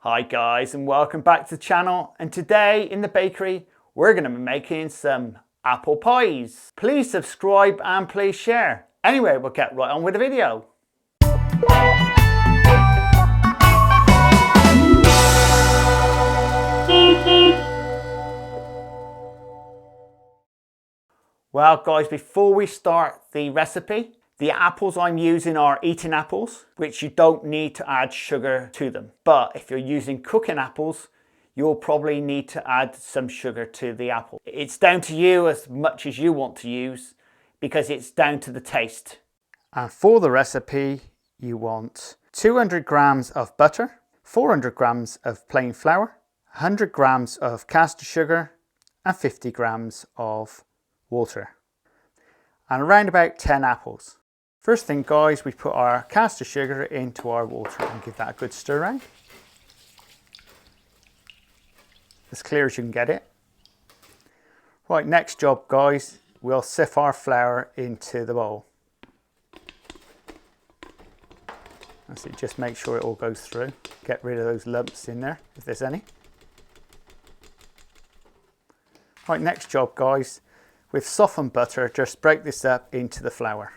Hi guys, and welcome back to the channel. And today in the bakery we're going to be making some apple pies. Please subscribe and please share. Anyway, we'll get right on with the video. Well guys, before we start the recipe, the apples I'm using are eating apples, which you don't need to add sugar to them. But if you're using cooking apples, you'll probably need to add some sugar to the apple. It's down to you as much as you want to use, because it's down to the taste. And for the recipe, you want 200 grams of butter, 400 grams of plain flour, 100 grams of caster sugar, and 50 grams of water, and around about 10 apples. First thing guys, we put our caster sugar into our water and give that a good stir around. As clear as you can get it. Right, next job guys, we'll sift our flour into the bowl. That's it, just make sure it all goes through. Get rid of those lumps in there, if there's any. Right, next job guys, with softened butter, just break this up into the flour.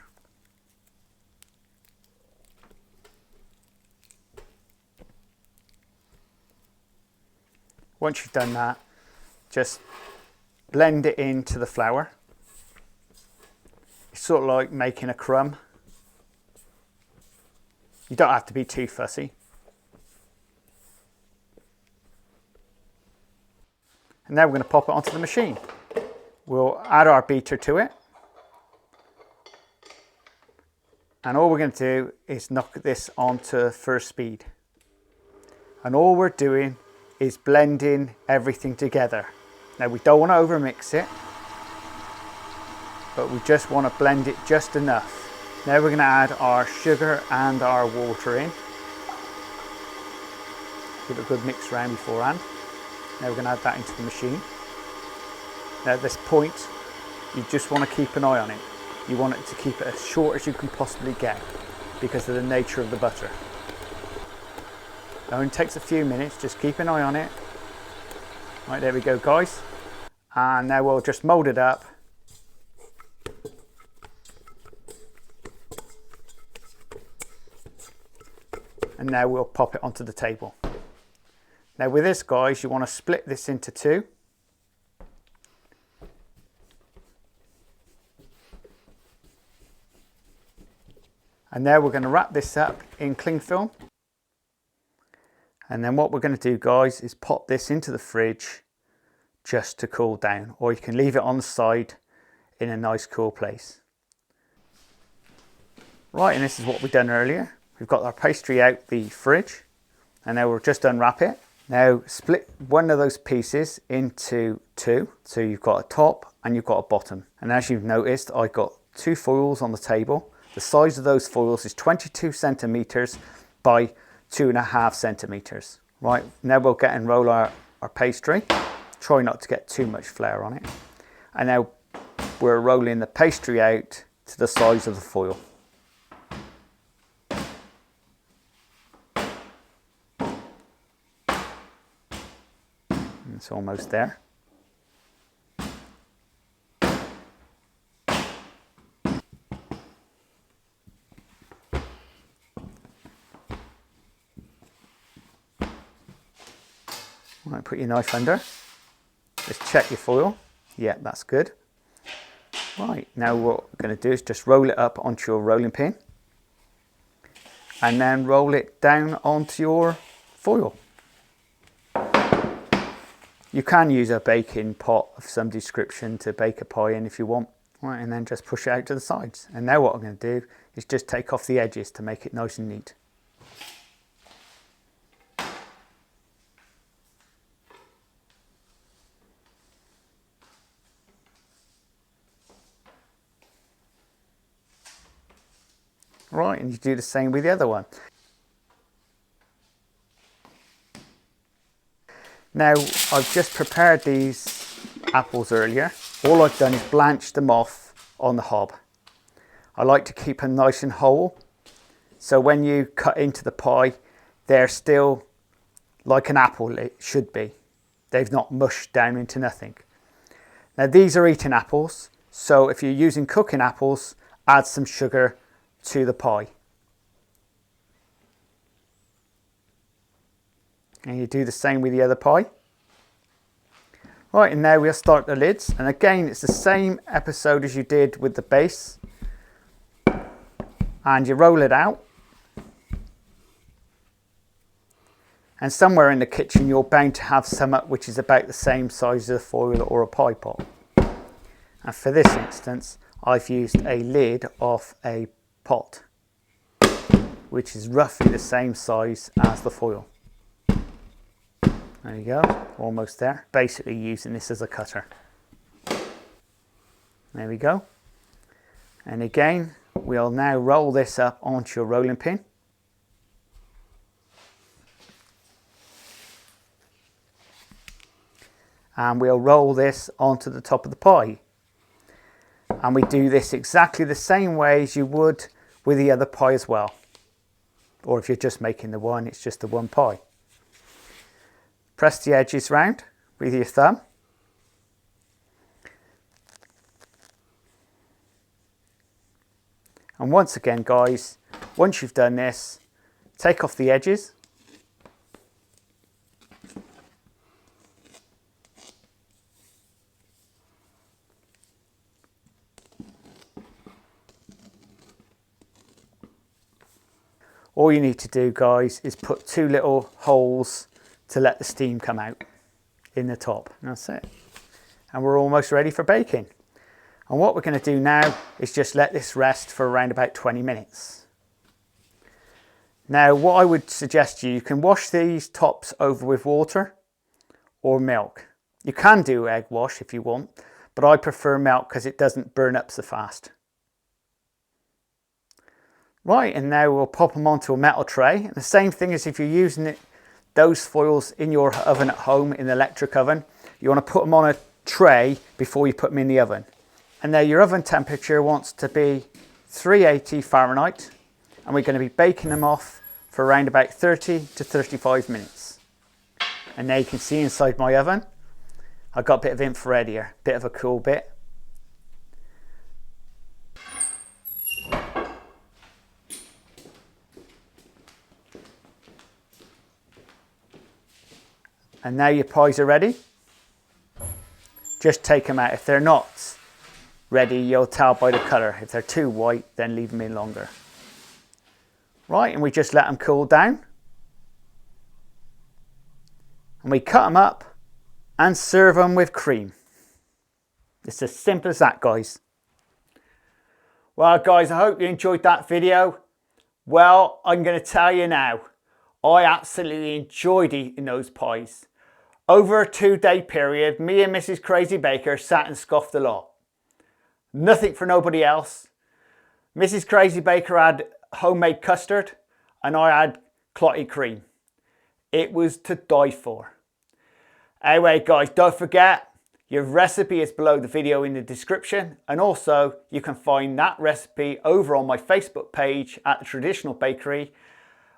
Once you've done that, just blend it into the flour. It's sort of like making a crumb. You don't have to be too fussy. And now we're going to pop it onto the machine. We'll add our beater to it. And all we're going to do is knock this onto first speed. And all we're doing is blending everything together. Now we don't want to overmix it, but we just want to blend it just enough. Now we're going to add our sugar and our water in. Give it a good mix around beforehand. Now we're going to add that into the machine. Now at this point, you just want to keep an eye on it. You want it to keep it as short as you can possibly get because of the nature of the butter. It only takes a few minutes, just keep an eye on it. Right, there we go guys. And now we'll just mould it up. And now we'll pop it onto the table. Now with this guys, you want to split this into two. And now we're going to wrap this up in cling film. And then what we're going to do guys is pop this into the fridge just to cool down, or you can leave it on the side in a nice cool place. Right, and this is what we've done earlier. We've got our pastry out the fridge and now we'll just unwrap it. Now split one of those pieces into two, so you've got a top and you've got a bottom. And as you've noticed, I've got two foils on the table. The size of those foils is 22 centimeters by 2.5 centimeters. Right, now we'll get and roll our pastry. Try not to get too much flour on it. And now we're rolling the pastry out to the size of the foil. It's almost there. Right, put your knife under. Just check your foil. Yeah, that's good. Right, now what we're going to do is just roll it up onto your rolling pin. And then roll it down onto your foil. You can use a baking pot of some description to bake a pie in if you want. Right, and then just push it out to the sides. And now what I'm going to do is just take off the edges to make it nice and neat. Right, and you do the same with the other one. Now, I've just prepared these apples earlier. All I've done is blanch them off on the hob. I like to keep them nice and whole, so when you cut into the pie, they're still like an apple it should be. They've not mushed down into nothing. Now these are eating apples, so if you're using cooking apples, add some sugar to the pie. And you do the same with the other pie. Right, and now we'll start the lids. And again, it's the same episode as you did with the base. And you roll it out. And somewhere in the kitchen, you're bound to have some which is about the same size as a foil or a pie pot. And for this instance, I've used a lid off a pot, which is roughly the same size as the foil. There you go, almost there. Basically using this as a cutter. There we go. And again, we'll now roll this up onto your rolling pin. And we'll roll this onto the top of the pie. And we do this exactly the same way as you would with the other pie as well. Or if you're just making the one, it's just the one pie. Press the edges round with your thumb. And once again, guys, once you've done this, take off the edges. All you need to do, guys, is put 2 little holes to let the steam come out in the top. And that's it. And we're almost ready for baking. And what we're going to do now is just let this rest for around about 20 minutes. Now, what I would suggest you can wash these tops over with water or milk. You can do egg wash if you want, but I prefer milk because it doesn't burn up so fast. Right, and now we'll pop them onto a metal tray. And the same thing as if you're using those foils in your oven at home, in the electric oven, you want to put them on a tray before you put them in the oven. And now your oven temperature wants to be 380 Fahrenheit, and we're going to be baking them off for around about 30 to 35 minutes. And now you can see inside my oven, I've got a bit of infrared here, bit of a cool bit. And now your pies are ready. Just take them out. If they're not ready, you'll tell by the colour. If they're too white, then leave them in longer. Right, and we just let them cool down. And we cut them up and serve them with cream. It's as simple as that, guys. Well, guys, I hope you enjoyed that video. Well, I'm going to tell you now, I absolutely enjoyed eating those pies. Over a 2-day period, me and Mrs. Crazy Baker sat and scoffed a lot. Nothing for nobody else. Mrs. Crazy Baker had homemade custard and I had clotty cream. It was to die for. Anyway, guys, don't forget, your recipe is below the video in the description, and also you can find that recipe over on my Facebook page at The Traditional Bakery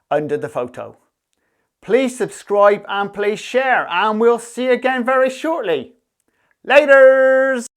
under the photo. Please subscribe and please share, and we'll see you again very shortly. Laters!